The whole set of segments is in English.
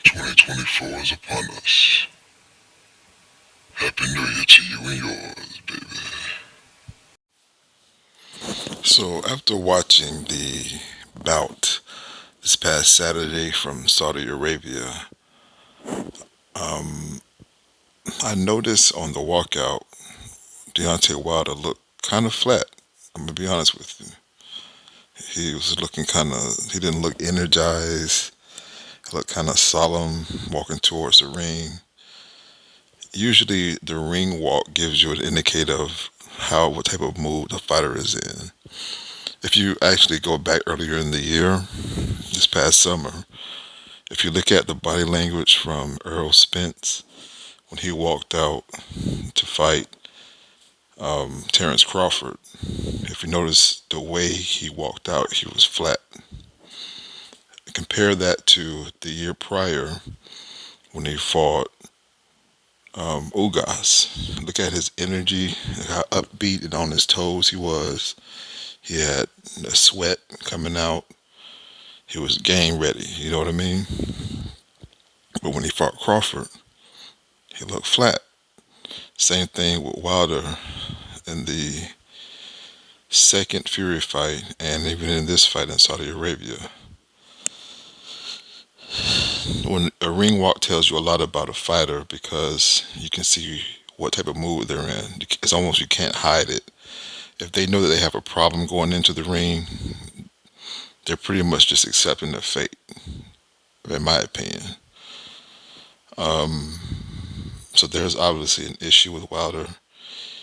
2024 is upon us. Happy New Year to you and yours, baby. So, after watching the bout this past Saturday from Saudi Arabia, um, I noticed on the walkout, Deontay Wilder looked kind of flat. I'm gonna be honest with you. He was looking kind of. He didn't look energized. He looked kind of solemn walking towards the ring. Usually, the ring walk gives you an indicator of what type of mood the fighter is in. If you actually go back earlier in the year, this past summer, if you look at the body language from Earl Spence when he walked out to fight Terrence Crawford, if you notice the way he walked out, he was flat. Compare that to the year prior when he fought Ugas. Look at his energy, how upbeat and on his toes he was. He had a sweat coming out. He was game ready, you know what I mean? But when he fought Crawford, he looked flat. Same thing with Wilder in the second Fury fight, and even in this fight in Saudi Arabia. When a ring walk tells you a lot about a fighter because you can see what type of mood they're in. It's almost you can't hide it. If they know that they have a problem going into the ring, they're pretty much just accepting their fate, in my opinion. Um, so there's obviously an issue with Wilder.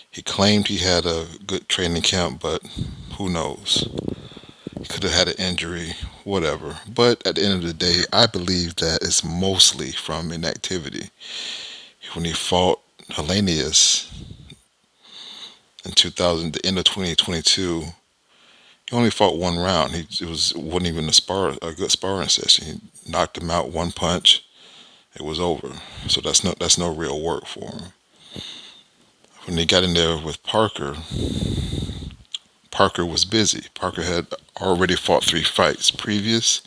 He claimed he had a good training camp, but who knows? He could have had an injury, whatever. But at the end of the day, I believe that it's mostly from inactivity. When he fought Hellenius in 2000, the end of 2022, he only fought one round. Wasn't even a good sparring session. He knocked him out one punch. It was over. So that's no real work for him. When he got in there with Parker, Parker was busy. Parker had already fought 3 fights previous.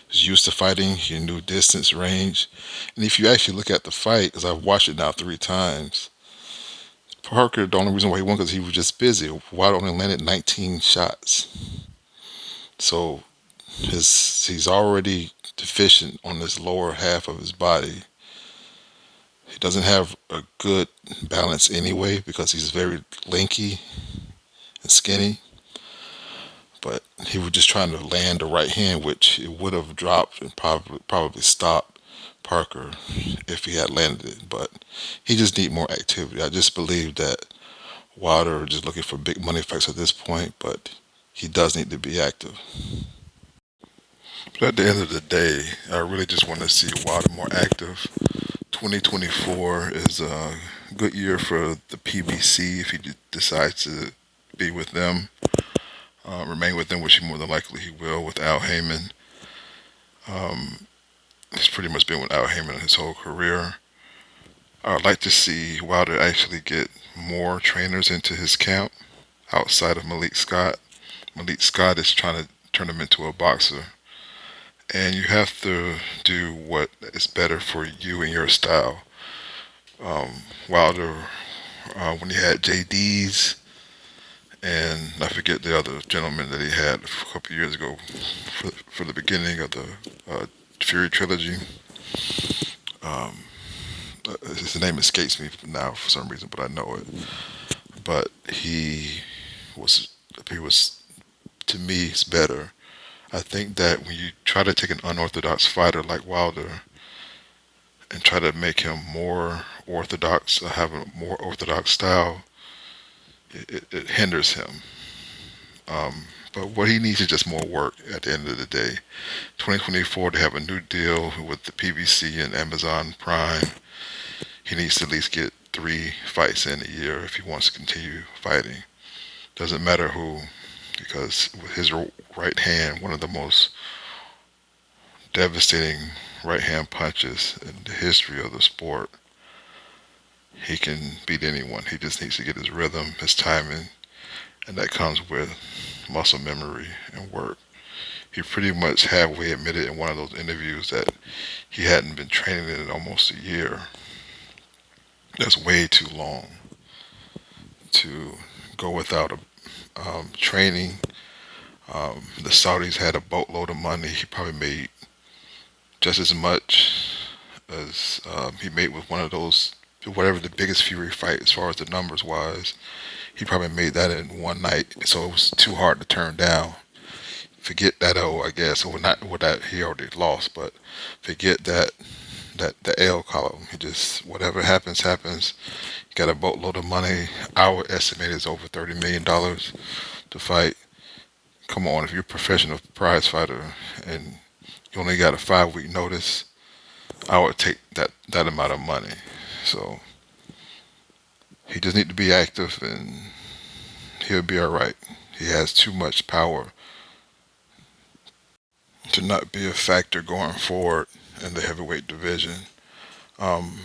He was used to fighting. He knew distance, range. And if you actually look at the fight, because I've watched it now 3 times, Parker, the only reason why he won because he was just busy. Wilder only landed 19 shots. So he's already deficient on this lower half of his body. He doesn't have a good balance anyway because he's very lanky and skinny. But he was just trying to land the right hand, which it would have dropped and probably stopped Parker if he had landed it. But he just need more activity. I just believe that Wilder is just looking for big money fights at this point, but he does need to be active. But at the end of the day, I really just want to see Wilder more active. 2024 is a good year for the PBC if he decides to be with them, remain with them, which he more than likely he will with Al Heyman. He's pretty much been with Al Heyman his whole career. I would like to see Wilder actually get more trainers into his camp outside of Malik Scott. Malik Scott is trying to turn him into a boxer. And you have to do what is better for you and your style. Wilder, when he had JD's, and I forget the other gentleman that he had a couple years ago for the beginning of the Fury trilogy. Um, his name escapes me now for some reason, but I know it. But was he was to me is better. I think that when you try to take an unorthodox fighter like Wilder and try to make him more orthodox, have a more orthodox style, it hinders him. But what he needs is just more work at the end of the day. 2024, to have a new deal with the PBC and Amazon Prime, he needs to at least get 3 fights in a year if he wants to continue fighting. Doesn't matter who, because with his right hand, one of the most devastating right hand punches in the history of the sport, he can beat anyone. He just needs to get his rhythm, his timing, and that comes with muscle memory and work. He pretty much halfway admitted in one of those interviews that he hadn't been training in almost a year. That's way too long to go without training. The Saudis had a boatload of money. He probably made just as much as he made with one of those, whatever the biggest Fury fight as far as the numbers wise. He probably made that in one night, so it was too hard to turn down. Forget that L, I guess, or not. What that he already lost, but forget that the L column. He just whatever happens happens. He got a boatload of money. Our estimate is over $30 million to fight. Come on, if you're a professional prize fighter and you only got a 5 week notice, I would take that amount of money. So he just need to be active and he'll be all right. He has too much power to not be a factor going forward in the heavyweight division. Um,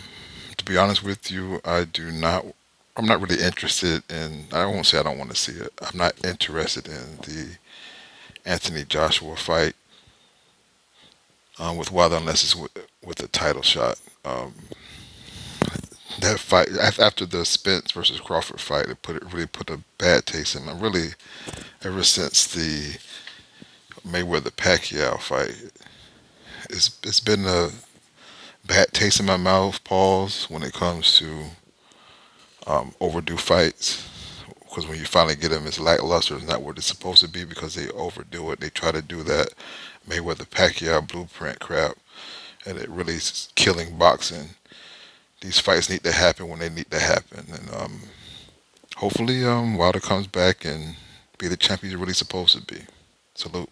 to be honest with you, I do not. I'm not really interested in. I won't say I don't want to see it. I'm not interested in the Anthony Joshua fight with Wilder unless it's with a title shot. That fight after the Spence versus Crawford fight, it really put a bad taste in my really ever since the Mayweather Pacquiao fight. It's been a bad taste in my mouth. Pause when it comes to overdue fights. Because when you finally get them, it's lackluster. It's not what it's supposed to be because they overdo it. They try to do that Mayweather Pacquiao blueprint crap, and it really is killing boxing. These fights need to happen when they need to happen, and hopefully Wilder comes back and be the champion he's really supposed to be. Salute.